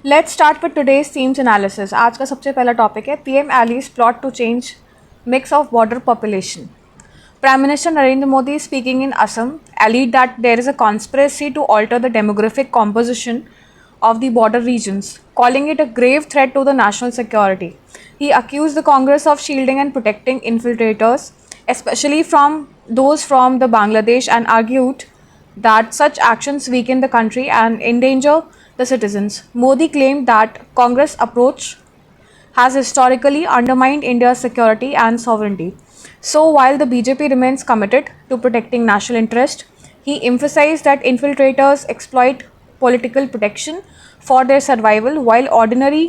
Let's start with today's themes analysis. आज का सबसे पहला टॉपिक है PM allies plot to change mix of border population. Prime Minister Narendra Modi speaking in Assam alleged that there is a conspiracy to alter the demographic composition of the border regions, calling it a grave threat to the national security. He accused the Congress of shielding and protecting infiltrators, especially from those from the Bangladesh, and argued that such actions weaken the country and endanger the citizens. Modi claimed that Congress approach has historically undermined India's security and sovereignty. So, while the BJP remains committed to protecting national interest, he emphasized that infiltrators exploit political protection for their survival while ordinary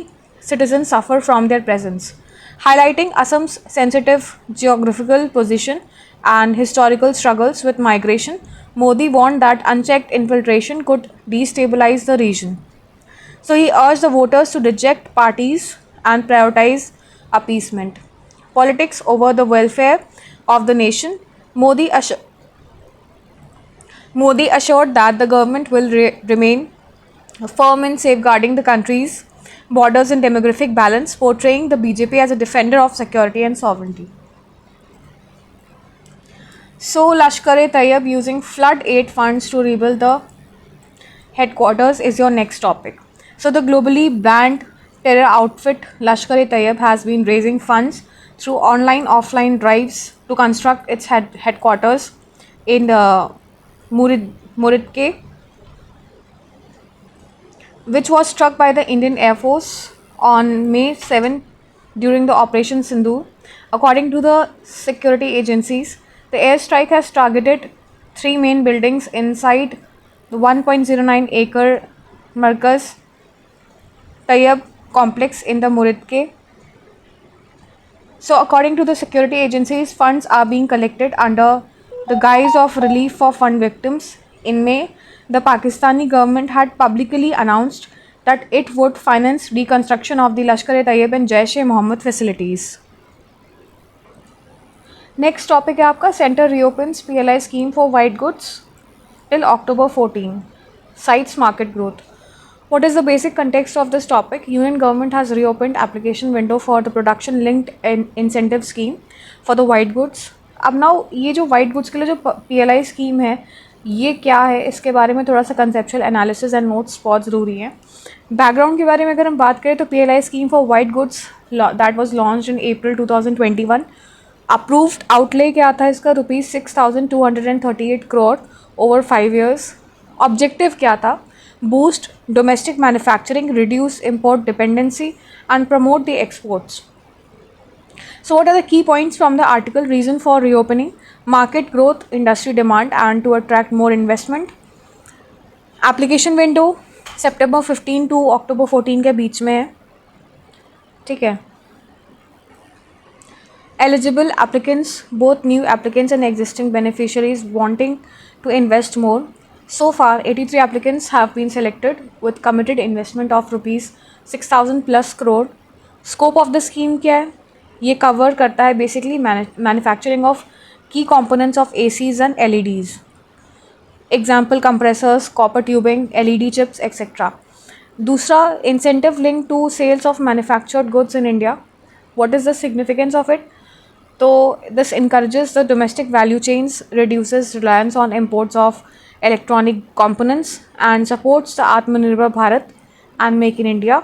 citizens suffer from their presence. Highlighting Assam's sensitive geographical position and historical struggles with migration, Modi warned that unchecked infiltration could destabilize the region. So he urged the voters to reject parties and prioritize appeasement. Politics over the welfare of the nation. Modi assured that the government will remain firm in safeguarding the country's borders and demographic balance, portraying the BJP as a defender of security and sovereignty. So, Lashkar-e-Taiba using flood aid funds to rebuild the headquarters is your next topic. So, the globally banned terror outfit Lashkar-e-Taiba has been raising funds through online offline drives to construct its headquarters in Muridke, which was struck by the Indian Air Force on May 7 during the Operation Sindhu. According to the security agencies, the airstrike has targeted three main buildings inside the 1.09 acre Markaz Tayyab complex in the Muridke. So, according to the security agencies, funds are being collected under the guise of relief for fund victims. In May, the Pakistani government had publicly announced that it would finance reconstruction of the Lashkar-e-Taiba and Jaish-e-Mohammed facilities. Next topic है आपका centre reopens PLI scheme for white goods till October 14. Cites market growth. What is the basic context of this topic? Union government has reopened application window for the production linked incentive scheme for the white goods. अब now ये जो white goods के लिए जो PLI scheme है ये क्या है, इसके बारे में थोड़ा सा conceptual analysis and notes बहुत ज़रूरी है. बैकग्राउंड के बारे में अगर हम बात करें तो PLI scheme for white goods that was launched in April 2021. Approved outlay क्या था इसका? ₹6,238 करोड़ ओवर 5 years. ऑब्जेक्टिव क्या था? Boost domestic manufacturing, reduce import dependency and promote the exports. So what are the key points from the article? Reason for reopening: market growth, industry demand and to attract more investment. Application window September 15 to October 14 के बीच में है, ठीक है. Eligible applicants, both new applicants and existing beneficiaries wanting to invest more. So far, 83 applicants have been selected with committed investment of ₹6,000 plus crore. Scope of the scheme क्या है? ये cover करता है basically manufacturing of key components of ACs and LEDs. Example compressors, copper tubing, LED chips, etc. दूसरा, incentive linked to sales of manufactured goods in India. What is the significance of it? So this encourages the domestic value chains, reduces reliance on imports of electronic components and supports the Atmanirbhar Bharat and Make in India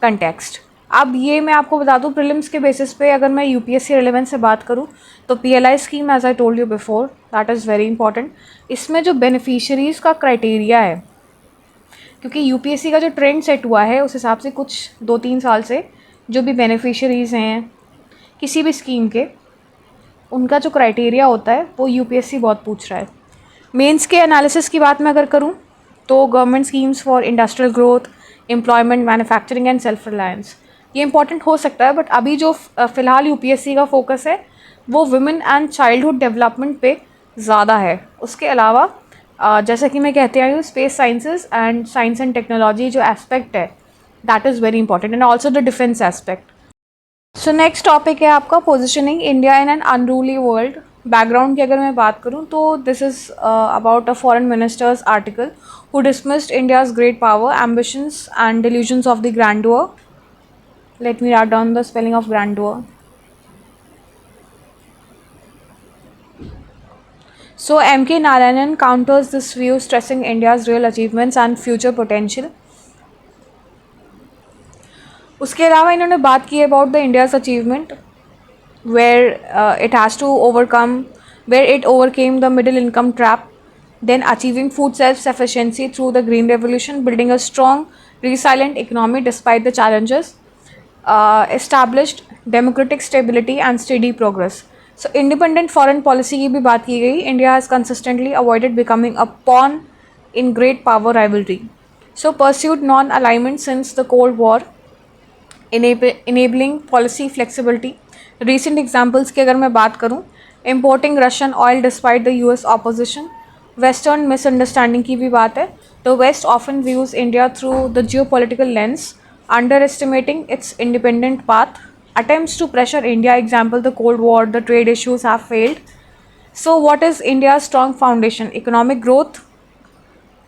context. अब ये मैं आपको बता दूँ prelims के basis पे अगर मैं यूपीएससी रिलेवेंस से बात करूँ तो PLI scheme as I told you before that is very important. इसमें जो बेनिफिशियरीज़ का क्राइटेरिया है, क्योंकि यूपीएससी का जो ट्रेंड सेट हुआ है उस हिसाब से कुछ 2-3 साल से जो भी बेनिफिशियरीज़ हैं किसी भी स्कीम के, उनका जो क्राइटेरिया होता है वो यूपीएससी बहुत पूछ रहा है. मेंस के एनालिसिस की बात मैं अगर करूँ तो government schemes for industrial growth, employment, manufacturing and self reliance, ये इंपॉर्टेंट हो सकता है. बट अभी जो फ़िलहाल यूपीएससी का फोकस है वो वुमेन एंड चाइल्डहुड डेवलपमेंट पे ज़्यादा है. उसके अलावा जैसा कि मैं कहते आई हूँ space sciences and science and technology जो एस्पेक्ट है that is very important and also the defence aspect. So next topic है आपका positioning India in an unruly world. Background की अगर मैं बात करूं तो this is about a foreign ministers article who dismissed India's great power, ambitions, and delusions of the grandeur. Let me write down the spelling of grandeur. So, M.K. Narayanan counters this view, stressing India's real achievements and future potential. उसके अलावा इन्होंने बात की about the India's achievement where it has to overcome, where it overcame the middle income trap, then achieving food self-sufficiency through the green revolution, building a strong resilient economy despite the challenges, established democratic stability and steady progress. So independent foreign policy की भी बात की गई. India has consistently avoided becoming a pawn in great power rivalry. So pursued non-alignment since the Cold War, enabling policy flexibility. Recent examples की अगर मैं बात करूँ, importing Russian oil despite the US opposition, Western misunderstanding की भी बात है. The West often views India through the geopolitical lens, underestimating its independent path. Attempts to pressure India, example the Cold War, the trade issues have failed. So what is India's strong foundation? Economic growth,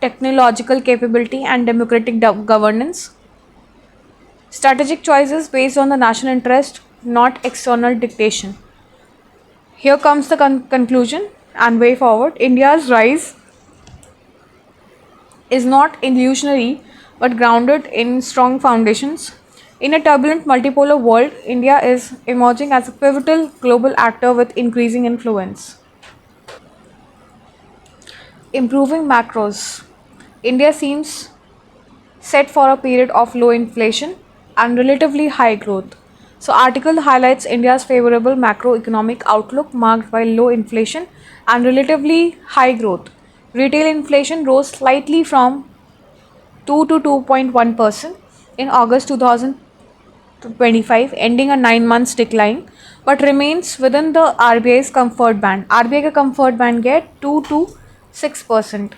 technological capability, and democratic governance. Strategic choices based on the national interest, not external dictation. Here comes the conclusion and way forward. India's rise is not illusionary but grounded in strong foundations. In a turbulent multipolar world, India is emerging as a pivotal global actor with increasing influence. Improving macros. India seems set for a period of low inflation and relatively high growth. So article highlights India's favorable macroeconomic outlook marked by low inflation and relatively high growth. Retail inflation rose slightly from 2 to 2.1% in August 2025, ending a 9 months decline, but remains within the RBI's comfort band. RBI का comfort band क्या है? 2 to 6%.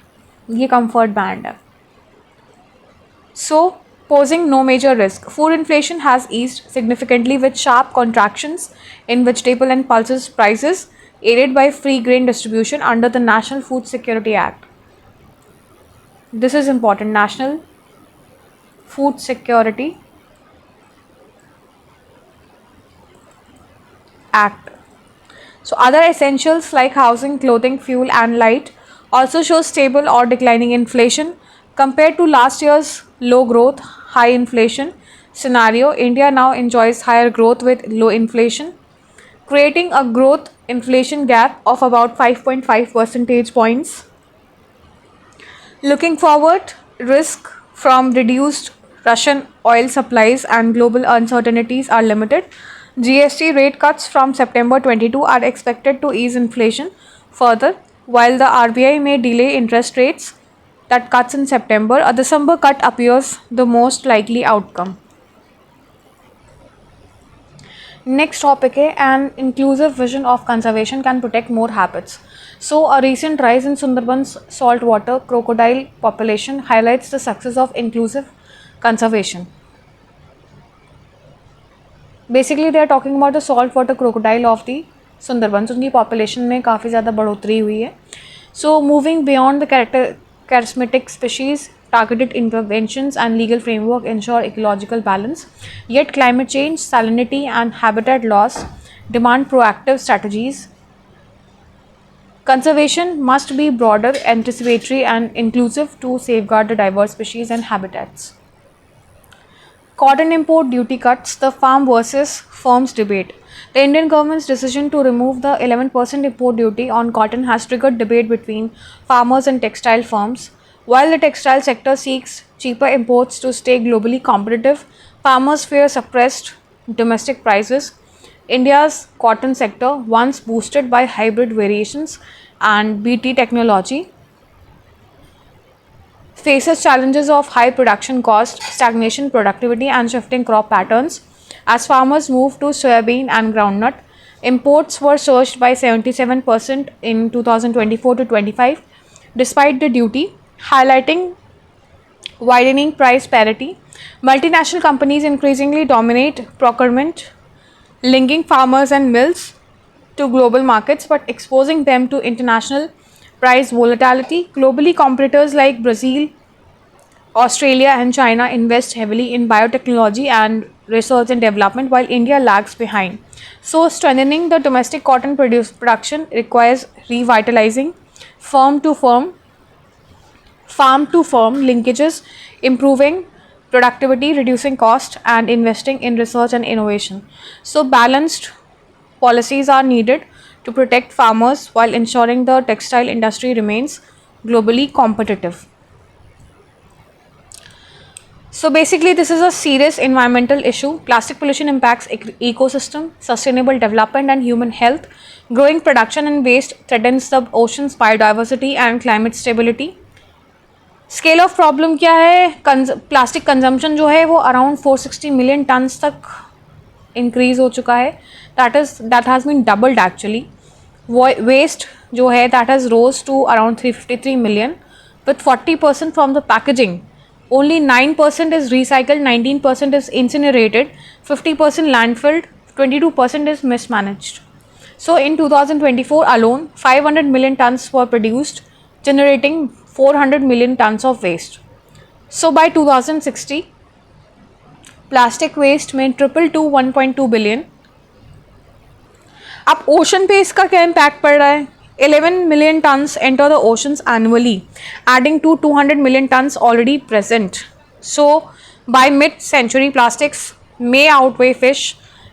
ये comfort band है. So, posing no major risk. Food inflation has eased significantly with sharp contractions in vegetable and pulses prices, aided by free grain distribution under the National Food Security Act. This is important. National Food Security Act. So other essentials like housing, clothing, fuel and light also show stable or declining inflation. Compared to last year's low growth, high inflation scenario, India now enjoys higher growth with low inflation, creating a growth inflation gap of about 5.5 percentage points. Looking forward, risk from reduced Russian oil supplies and global uncertainties are limited. GST rate cuts from September 22 are expected to ease inflation further, while the RBI may delay interest rates that cuts in September. A December cut appears the most likely outcome. Next topic है an inclusive vision of conservation can protect more habits. So a recent rise in Sundarban's saltwater crocodile population highlights the success of inclusive conservation. Basically they are talking about the saltwater crocodile of the Sundarbans. उनकी population में काफ़ी ज़्यादा बढ़ोतरी हुई है. So moving beyond the charismatic species, targeted interventions and legal framework ensure ecological balance. Yet climate change, salinity and habitat loss demand proactive strategies. Conservation must be broader, anticipatory and inclusive to safeguard the diverse species and habitats. Cotton import duty cuts, the farm versus firms debate. The Indian government's decision to remove the 11% import duty on cotton has triggered debate between farmers and textile firms. While the textile sector seeks cheaper imports to stay globally competitive, farmers fear suppressed domestic prices. India's cotton sector, once boosted by hybrid variations and BT technology, faces challenges of high production cost, stagnation productivity and shifting crop patterns. As farmers move to soybean and groundnut, imports were surged by 77% in 2024 to 25 despite the duty, highlighting widening price parity. Multinational companies increasingly dominate procurement, linking farmers and mills to global markets but exposing them to international price volatility. Globally, competitors like Brazil, Australia, and China invest heavily in biotechnology and research and development, while India lags behind. So, strengthening the domestic cotton production requires revitalizing firm to firm, farm to firm linkages, improving productivity, reducing cost, and investing in research and innovation. So, balanced policies are needed to protect farmers while ensuring the textile industry remains globally competitive. So basically, this is a serious environmental issue. Plastic pollution impacts ecosystem, sustainable development, and human health. Growing production and waste threatens the ocean's biodiversity and climate stability. Scale of problem क्या है? Plastic consumption जो है वो around 460 million tons तक increase हो चुका है. That has been doubled actually. Waste जो है that has rose to around 353 million with 40% from the packaging. Only 9% is recycled, 19% is incinerated, 50% landfilled, 22% is mismanaged. So in 2024 alone, 500 million tons were produced, generating 400 million tons of waste. So by 2060, plastic waste may triple to 1.2 billion. अब ocean पे इसका क्या impact पड़ रहा है? 11 million tons enter the oceans annually, adding to 200 million tons already present. So, by mid-century, plastics may outweigh fish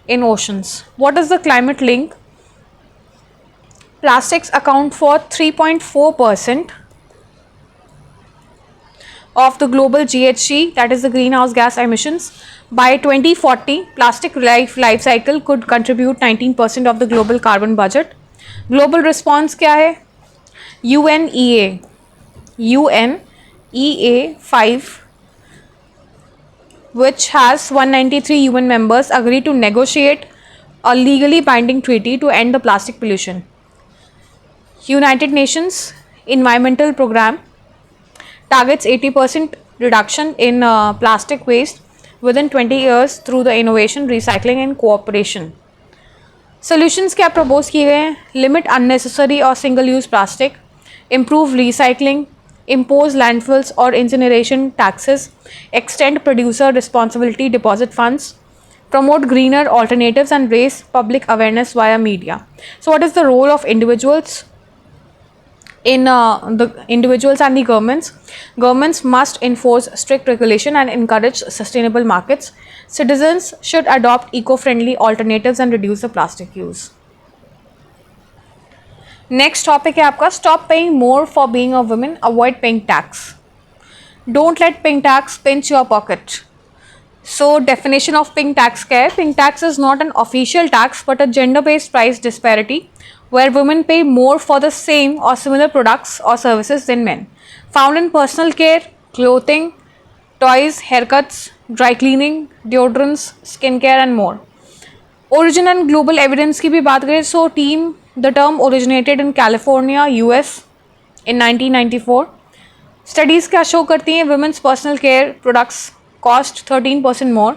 in oceans. What is the climate link? Plastics account for 3.4% of the global GHG, that is the greenhouse gas emissions. By 2040, plastic life cycle could contribute 19% of the global carbon budget. Global response क्या है? UNEA 5, which has 193 UN members, agreed to negotiate a legally binding treaty to end the plastic pollution. United Nations Environmental Programme targets 80% reduction in plastic waste within 20 years through the innovation, recycling and cooperation. Solutions क्या प्रपोज किए गए हैं? Limit unnecessary और single use plastic, improve recycling, impose landfills और incineration taxes, extend producer responsibility deposit funds, promote greener alternatives and raise public awareness via media. So what is the role of individuals in the individuals and the governments? Governments must enforce strict regulation and encourage sustainable markets. Citizens should adopt eco-friendly alternatives and reduce the plastic use. Next topic है आपका stop paying more for being a woman, avoid paying tax. Don't let pink tax pinch your pocket. So definition of pink tax क्या है? Pink tax is not an official tax but a gender-based price disparity where women pay more for the same or similar products or services than men. Found in personal care, clothing, toys, haircuts, dry cleaning, deodorants, skincare and more. Origin and global evidence की भी बात करें, so the term originated in California, US in 1994. Studies क्या show करती हैं? Women's personal care products cost 13% more,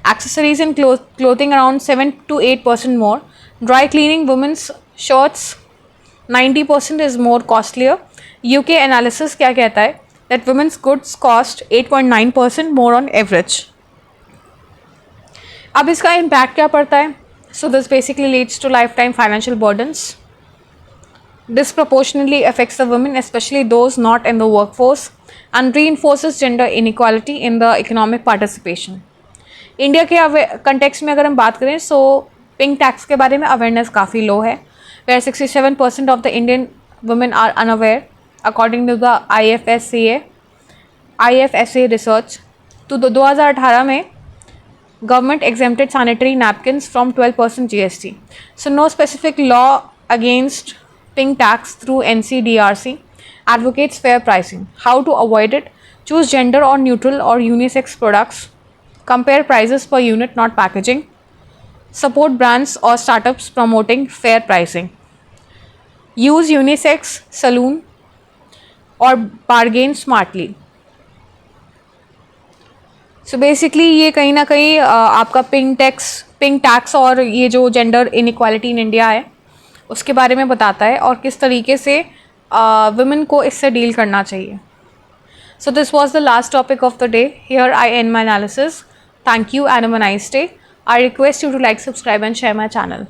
accessories and clothing around 7 to 8% more, dry cleaning women's shirts 90% is more costlier. UK analysis क्या कहता है? That women's goods cost 8.9% more on average. अब इसका impact क्या पड़ता है? So this basically leads to lifetime financial burdens. Disproportionately affects the women, especially those not in the workforce, and reinforces gender inequality in the economic participation. India के context में अगर हम बात करें, सो पिंक टैक्स के बारे में awareness काफ़ी लो है, where 67% of the Indian women are unaware, according to the IFSA research. तो 2018 में government exempted sanitary napkins from 12% GST. So no specific law against pink tax through NCDRC. Advocates fair pricing. How to avoid it? Choose gender or neutral or unisex products. Compare prices per unit, not packaging. Support brands or startups promoting fair pricing. Use unisex saloon or bargain smartly. So basically ये कहीं ना कहीं आपका pink tax और ये जो gender inequality in India है उसके बारे में बताता है, और किस तरीके से women को इससे डील करना चाहिए. So this was the last topic of the day. Here I end my analysis. Thank you and have a nice day. I request you to like, subscribe and share my channel.